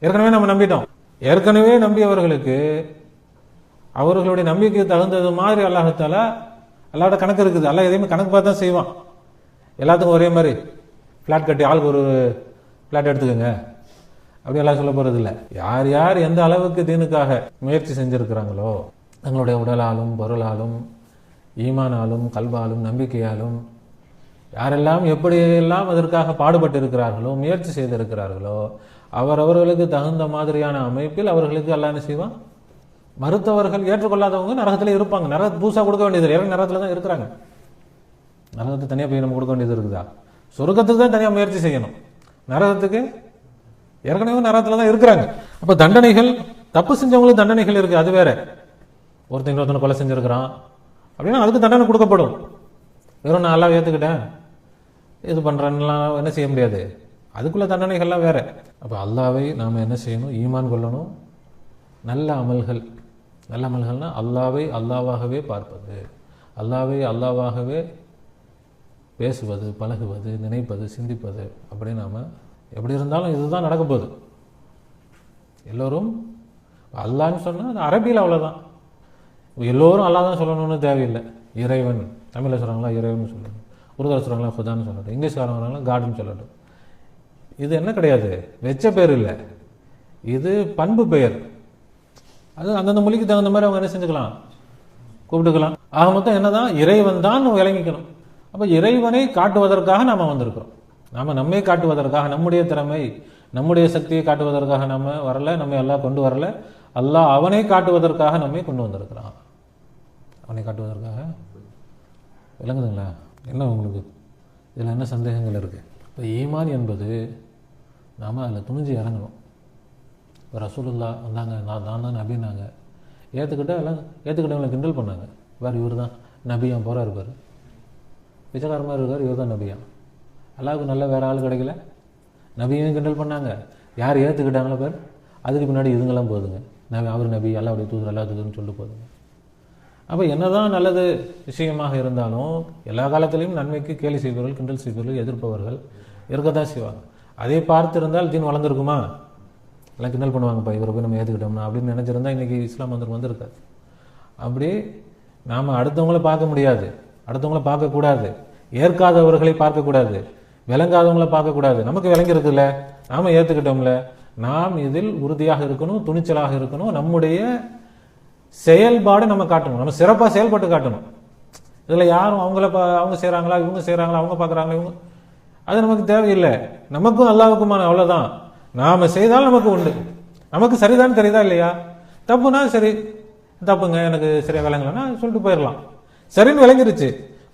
Speaker 1: ஏற்கனவே நம்ம நம்பிட்டோம். ஏற்கனவே நம்பியவர்களுக்கு அவர்களுடைய நம்பிக்கை தகுந்தது மாதிரி அல்லாஹ் தஆலா அல்லாஹ்வோட கணக்கு இருக்குது. அல்லாஹ் எதையுமே கணக்கு பார்த்து தான் செய்வான். எல்லாத்துக்கும் ஒரே மாதிரி ஃப்ளாட் கட்டி ஆளுக்கு ஒரு ஃப்ளாட் எடுத்துக்கோங்க அப்படி எல்லாம் சொல்ல போகிறது இல்லை. யார் யார் எந்த அளவுக்கு தீனுக்காக முயற்சி செஞ்சுருக்கிறாங்களோ, தங்களுடைய உடலாலும் பொருளாலும் ஈமானாலும் கல்வாலும் நம்பிக்கையாலும் யாரெல்லாம் எப்படியெல்லாம் அதற்காக பாடுபட்டு இருக்கிறார்களோ, முயற்சி செய்திருக்கிறார்களோ, அவரவர்களுக்கு தகுந்த மாதிரியான அமைப்பில் அவர்களுக்கு அல்லாஹ் என்ன செய்வான். மறுத்தவர்கள், ஏற்றுக்கொள்ளாதவங்க நரகத்தில் இருப்பாங்க. நரகத்தை பூசா கொடுக்க வேண்டியது, நரகத்தில் தான் இருக்கிறாங்க. நரகத்தை தனியாக போய் நம்ம கொடுக்க வேண்டியது இருக்குதா? சொர்க்கத்துக்கு தான் தனியாக முயற்சி செய்யணும். நரகத்துக்கு ஏற்கனவே நரகத்தில் தான் இருக்கிறாங்க. அப்போ தண்டனைகள், தப்பு செஞ்சவங்களுக்கு தண்டனைகள் இருக்கு, அது வேற. ஒருத்தன் இன்னொருத்தனை கொலை செஞ்சிருக்கிறான் அப்படின்னா அதுக்கு தண்டனை கொடுக்கப்படும். வெறும் நான் எல்லாம் ஏற்றுக்கிட்டேன் இது பண்ணுறேன்லாம் என்ன செய்ய முடியாது, அதுக்குள்ள தண்டனைகள்லாம் வேற. அப்போ அல்லாவை நாம் என்ன செய்யணும், ஈமான் கொள்ளணும். நல்ல அமல்கள், நல்ல அமல்கள்னா அல்லாவை அல்லாவாகவே பார்ப்பது, அல்லாவை அல்லாவாகவே பேசுவது, பழகுவது, நினைப்பது, சிந்திப்பது. அப்படி நாம் எப்படி இருந்தாலும் இதுதான் நடக்க போகுது. எல்லோரும் அல்லான்னு சொன்னால் அது அரபியில் அவ்வளோதான். எல்லோரும் அல்லா தான் சொல்லணும்னு தேவையில்லை. இறைவன். தமிழில் சொல்கிறாங்களா இறைவன் சொல்லட்டும், உருதுல சொல்கிறாங்களா ஹுதான்னு சொல்லட்டும், இங்கிலீஷ்காரங்க வராங்களா காடுன்னு சொல்லட்டும். இது என்ன கிடையாது, வெச்ச பேர் இல்லை, இது பண்பு பெயர். அது அந்தந்த மொழிக்கு தகுந்த மாதிரி அவங்க என்ன செஞ்சுக்கலாம், கூப்பிட்டுக்கலாம். ஆக மொத்தம் என்னதான், இறைவன் தான் விளங்கிக்கணும். அப்போ இறைவனை காட்டுவதற்காக நாம் வந்திருக்கிறோம். நாம் நம்மை காட்டுவதற்காக, நம்முடைய திறமை நம்முடைய சக்தியை காட்டுவதற்காக நம்ம வரல, நம்ம எல்லாம் கொண்டு வரல. அல்லாஹ் அவனை காட்டுவதற்காக நம்மை கொண்டு வந்திருக்கிறான். அவனை காட்டுவதற்காக. விளங்குதுங்களா? என்ன உங்களுக்கு இதில் என்ன சந்தேகங்கள் இருக்குது? இப்போ ஈமான் என்பது நாம் அதில் துணிஞ்சு இறங்கணும். இப்போ ரசூலுல்லாஹ் வந்தாங்க, நான் தான் நபின்னாங்க, ஏற்றுக்கிட்ட எல்லாம் ஏற்றுக்கிட்டவங்களை கிண்டல் பண்ணாங்க. வேறு இவர் தான் நபியான் போகிறா இருப்பார், பிச்சைக்காரமாக இருக்கார், இவர் தான் நபியான். அல்லாவுக்கு நல்ல வேறு ஆள் கிடைக்கல, நபியும் கிண்டல் பண்ணாங்க. யார் ஏற்றுக்கிட்டாங்களோ பேர், அதுக்கு பின்னாடி இதுங்கெல்லாம் போகுதுங்க. அவர் நபி, அல்லாவுடைய தூதர், அல்லா தூதர்னு சொல்லிட்டு போகுதுங்க. அப்போ என்னதான் நல்லது விஷயமாக இருந்தாலும் எல்லா காலத்திலையும் நன்மைக்கு கேலி செய்பவர்கள், கிண்டல் செய்பவர்கள், எதிர்ப்பவர்கள் இருக்கத்தான் செய்வாங்க. அதை பார்த்துருந்தால் தீன் வளர்ந்துருக்குமா? எல்லாம் கிண்டல் பண்ணுவாங்கப்பா, இவரை போய் நம்ம ஏற்றுக்கிட்டோம்னா அப்படின்னு நினச்சிருந்தா இன்றைக்கி இஸ்லாம் வந்திருக்காது. அப்படி நாம் அடுத்தவங்கள பார்க்க முடியாது, அடுத்தவங்கள பார்க்கக்கூடாது, ஏற்காதவர்களை பார்க்கக்கூடாது, விளங்காதவங்கள பார்க்கக்கூடாது. நமக்கு விளங்கிருக்குல்ல, நாம் ஏற்றுக்கிட்டோம்ல, நாம் இதில் உறுதியாக இருக்கணும், துணிச்சலாக இருக்கணும். நம்முடைய செயல்பாடு நம்ம காட்டணும், நம்ம சிறப்பாக செயல்பட்டு காட்டணும். இதில் யாரும் அவங்க செய்கிறாங்களா, இவங்க செய்கிறாங்களா, அவங்க பார்க்குறாங்களா, இவங்க, அது நமக்கு தேவையில்லை. நமக்கும் அல்லாஹ்வுக்குமான அவ்வளோதான். நாம் செய்தால் நமக்கு உண்டு. நமக்கு சரிதான் தெரியுதா இல்லையா? தப்புனா சரி, தப்புங்க எனக்கு சரியாக விளங்கலைன்னா சொல்லிட்டு போயிடலாம். சரின்னு விளங்கிருச்சு,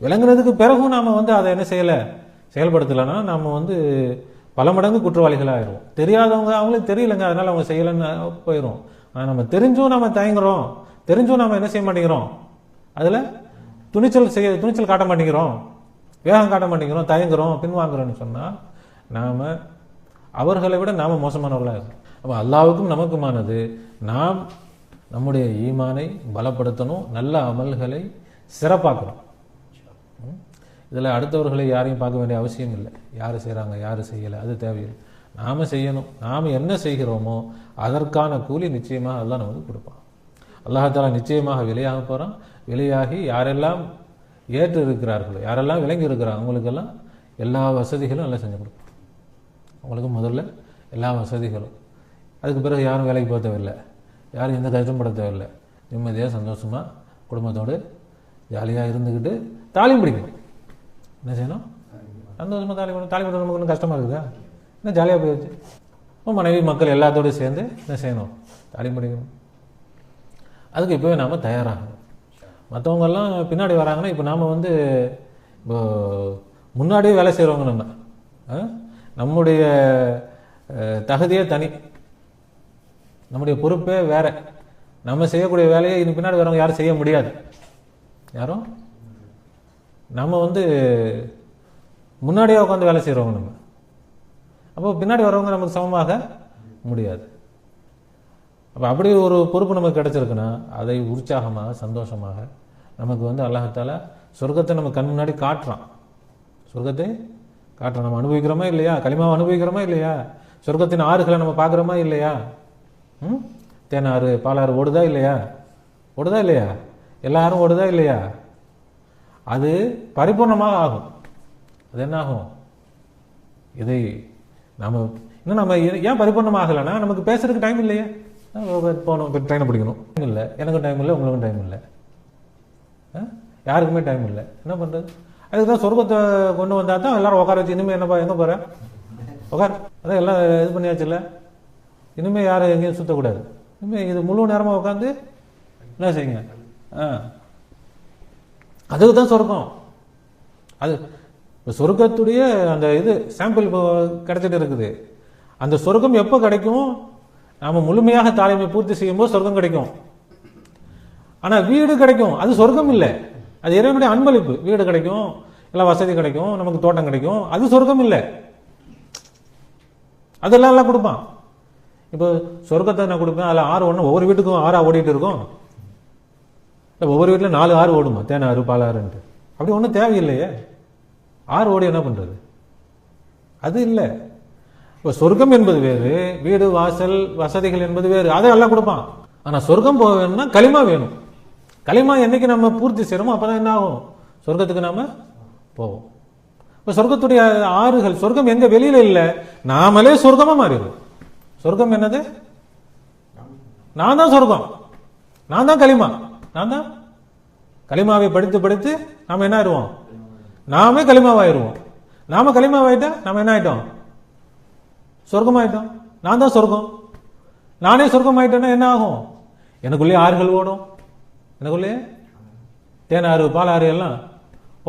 Speaker 1: விளங்குனதுக்கு பிறகும் நாம் அதை என்ன செய்யலை, செயல்படுத்தலைன்னா நாம் பல மடங்கு குற்றவாளிகளாக ஆயிடுவோம். தெரியாதவங்க அவங்களுக்கு தெரியலைங்க, அதனால் அவங்க செய்யலைன்னு போயிடும். ஆனால் நம்ம தெரிஞ்சும் நம்ம தயங்குறோம், தெரிஞ்சும் நாம் என்ன செய்ய மாட்டேங்கிறோம், அதில் துணிச்சல் காட்ட மாட்டேங்கிறோம், வேகம் காட்ட மாட்டேங்கிறோம், தயங்குறோம், பின்வாங்குறோன்னு சொன்னால் நாம் அவர்களை விட நாம் மோசமானவர்களாக இருக்கோம். அப்போ அல்லாஹ்வுக்கும் நமக்குமானது, நாம் நம்முடைய ஈமானை பலப்படுத்தணும், நல்ல அமல்களை சிறப்பாக்கணும். இதில் அடுத்தவர்களை யாரையும் பார்க்க வேண்டிய அவசியம் இல்லை. யார் செய்கிறாங்க யார் செய்யலை அது தேவையில்லை. நாம் செய்யணும். நாம் என்ன செய்கிறோமோ அதற்கான கூலி நிச்சயமாக அல்லாஹ் நமக்கு கொடுப்பான். அல்லாஹ் நிச்சயமாக விலையாக போகிறான். விலையாகி யாரெல்லாம் ஏற்று இருக்கிறார்களோ, யாரெல்லாம் விளங்கி இருக்கிறாங்க, அவங்களுக்கெல்லாம் எல்லா வசதிகளும் எல்லாம் செஞ்சு கொடுப்பான். அவங்களுக்கு முதல்ல எல்லா வசதிகளும். அதுக்கு பிறகு யாரும் வேலைக்கு போக தேவையில்லை, யாரும் எந்த கஷ்டம் பட தேவையில்லை. நிம்மதியாக சந்தோஷமாக குடும்பத்தோடு ஜாலியாக இருந்துக்கிட்டு தாலியும் பிடிக்கணும். என்ன செய்யணும்? சந்தோஷமாக தாலி பிடிக்கணும். நமக்கு ஒன்றும் கஷ்டமாக இருக்குதா? என்ன ஜாலியாக போயிடுச்சு. மனைவி மக்கள் எல்லாத்தோடு சேர்ந்து என்ன செய்யணும்? தாலி பிடிக்கணும். அதுக்கு இப்போவே நாம் தயாராகணும். மற்றவங்கெல்லாம் பின்னாடி வராங்கன்னா இப்போ நாம் இப்போ முன்னாடியே வேலை செய்கிறவங்க நம்முடைய தகுதியே தனி, நம்முடைய பொறுப்பே வேற. நம்ம செய்யக்கூடிய வேலையை இனி பின்னாடி வரவங்க யாரும் செய்ய முடியாது. யாரும் நம்ம முன்னாடியே உட்காந்து வேலை செய்கிறவங்க நம்ம. அப்போ பின்னாடி வரவங்க நமக்கு சமமாக முடியாது. அப்போ அப்படி ஒரு பொறுப்பு நமக்கு கிடைச்சிருக்குன்னா அதை உற்சாகமாக சந்தோஷமாக நமக்கு அல்லாஹ் தஆலா சொர்க்கத்தை நம்ம கண் முன்னாடி காட்டுறான். சொர்க்கத்தை காட்டுறான். நம்ம அனுபவிக்கிறோமா இல்லையா? களிமாவை அனுபவிக்கிறோமா இல்லையா? சொர்க்கத்தின் ஆறுகளை நம்ம பார்க்குறோமா இல்லையா? தேனாறு பாலாறு ஓடுதா இல்லையா? ஓடுதா இல்லையா? எல்லாரும் ஓடுதா இல்லையா? அது பரிபூர்ணமாக ஆகும். அது என்ன ஆகும்? இதை நம்ம இன்னும் நம்ம ஏன் பரிபூர்ணமாக ஆகலைன்னா நமக்கு பேசுறதுக்கு டைம் இல்லையே. போகணும், ட்ரெயினை பிடிக்கணும், இல்லை எனக்கும் டைம் இல்லை, உங்களுக்கும் டைம் இல்லை, யாருக்குமே டைம் இல்லை. என்ன பண்ணுறது? அதுக்கு தான் சொர்க்கத்தை கொண்டு வந்தால் தான் எல்லாரும் உட்கார வச்சு, இனிமேல் என்னப்பா எங்கே போகிறேன் உட்கார், அதான் எல்லாம் இது பண்ணியாச்சு இல்லை, இனிமேல் யாரும் எங்கேயும் சுற்றக்கூடாது, இனிமேல் இது முழு நேரமாக உட்காந்து என்ன செய்யுங்க. அதுக்கு தான் சொர்க்கம். அது இப்போ சொர்க்கத்துடைய அந்த இது சாம்பிள் இப்போ கிடைச்சிட்டு இருக்குது. அந்த சொர்க்கம் எப்போ கிடைக்கும்? நாம் முழுமையாக தாழ்மை பூர்த்தி செய்யும்போது சொர்க்கம் கிடைக்கும். ஆனால் வீடு கிடைக்கும், அது சொர்க்கம் இல்லை, அது இறைவனுடைய அன்பளிப்பு. வீடு கிடைக்கும், எல்லாம் வசதி கிடைக்கும், நமக்கு தோட்டம் கிடைக்கும், அது சொர்க்கம் இல்லை. அதெல்லாம் எல்லாம் கொடுப்பான். இப்போ சொர்க்கத்தை நான் கொடுப்பேன், அதில் ஆறு ஒன்று ஒவ்வொரு வீட்டுக்கும் ஆறா ஓடிட்டு இருக்கும். இல்லை ஒவ்வொரு வீட்டில் 4 ஆறு ஓடுமா, தேனாறு பாலாறுன்ட்டு. அப்படி ஒன்றும் தேவையில்லையே. ஆறு ஓடி என்ன பண்ணுறது? அது இல்லை. இப்போ சொர்க்கம் என்பது வேறு, வீடு வாசல் வசதிகள் என்பது வேறு, அதை எல்லாம் கொடுப்பான். ஆனால் சொர்க்கம் போக வேணும்னா களிமா வேணும். களிமா என்னைக்கு நம்ம பூர்த்தி செய்கிறோமோ அப்போ தான் என்ன ஆகும், சொர்க்கத்துக்கு நாம் போவோம். இப்போ சொர்க்கத்துடைய ஆறுகள், சொர்க்கம் எங்கே வெளியில் இல்லை, நாமளே சொர்க்கமாக மாறிடுவோம். சொர்க்கம் என்னது? நான் தான் சொர்க்கம், நான் தான் களிமா, நான் தான். களிமாவை படித்து படித்து நாம் என்ன ஆயிடுவோம், நாமே களிமாவாயிடுவோம். நாம களிமாவாயிட்டா நம்ம என்ன ஆயிட்டோம், சொர்க்கமாயிட்டோம். நான் தான் சொர்க்கம். நானே சொர்க்கம் ஆயிட்டேன்னா என்ன ஆகும், எனக்குள்ளேயே ஆறுகள் ஓடும், எனக்குள்ளேயே தேனாறு பாலாறு எல்லாம்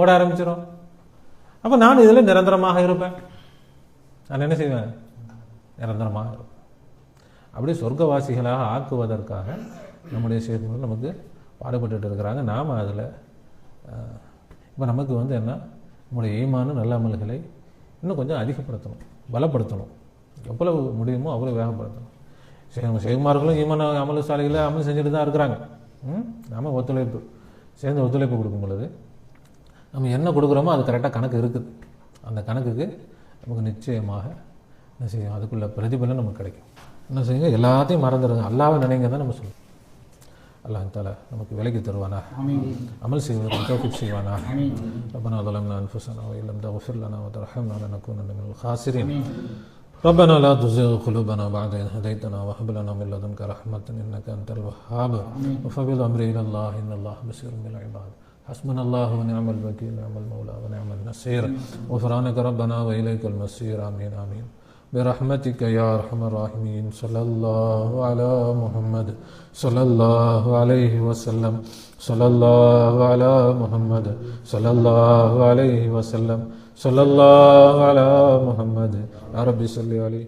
Speaker 1: ஓட ஆரம்பிச்சிடும். அப்போ நான் இதில் நிரந்தரமாக இருப்பேன். நான் என்ன செய்வேன், நிரந்தரமாக இருப்பேன். அப்படி சொர்க்கவாசிகளாக ஆக்குவதற்காக நம்முடைய ஷேக்குகள் நமக்கு பாடுபட்டு இருக்கிறாங்க. நாம் அதில் இப்போ நமக்கு என்ன, நம்முடைய ஈமான் நல்ல அமல்களை இன்னும் கொஞ்சம் அதிகப்படுத்தணும், பலப்படுத்தணும். எவ்வளவு முடியுமோ அவ்வளோ வேகப்படுத்தணும். ஷேகுமார்களும் ஈமான் அமல் சாலைகளை அமல் செஞ்சுட்டு தான் இருக்கிறாங்க. நாம் ஒத்துழைப்பு சேர்ந்து ஒத்துழைப்பு கொடுக்கும் பொழுது நம்ம என்ன கொடுக்குறோமோ அது கரெக்டாக கணக்கு இருக்குது. அந்த கணக்குக்கு நமக்கு நிச்சயமாக என்ன செய்யும், அதுக்குள்ள பிரதிபலன் நமக்கு கிடைக்கும். என்ன செய்யுங்க, எல்லாத்தையும் மறந்துடுங்க, அல்லாஹ்வை நினைங்க தான் நம்ம சொல்லுவோம். அல்லாஹ் தஆலா நமக்கு விலகி தருவானா, அமல் செய்வதற்கு தௌஃபீக் செய்வானா. ரப்பனா ظلمنا أنفسنا وإن لم تغفر لنا وترحمنا لنكونن من الخاسرين. ربنا لا تزغ قلوبنا بعد إذ هديتنا وهب لنا من لدنك رحمة إنك أنت الوهاب. وفوض أمري إلى الله إن الله بصير بالعباد. حسبنا الله ونعم الوكيل نعم المولى ونعم النصير. غفرانك ربنا وإليك المصير. آمين آمين برحمتك يا أرحم الراحمين. صلى الله على محمد صلى الله عليه وسلم. صلى الله على محمد صلى الله عليه وسلم. صلى الله على محمد. يا رب صل عليه.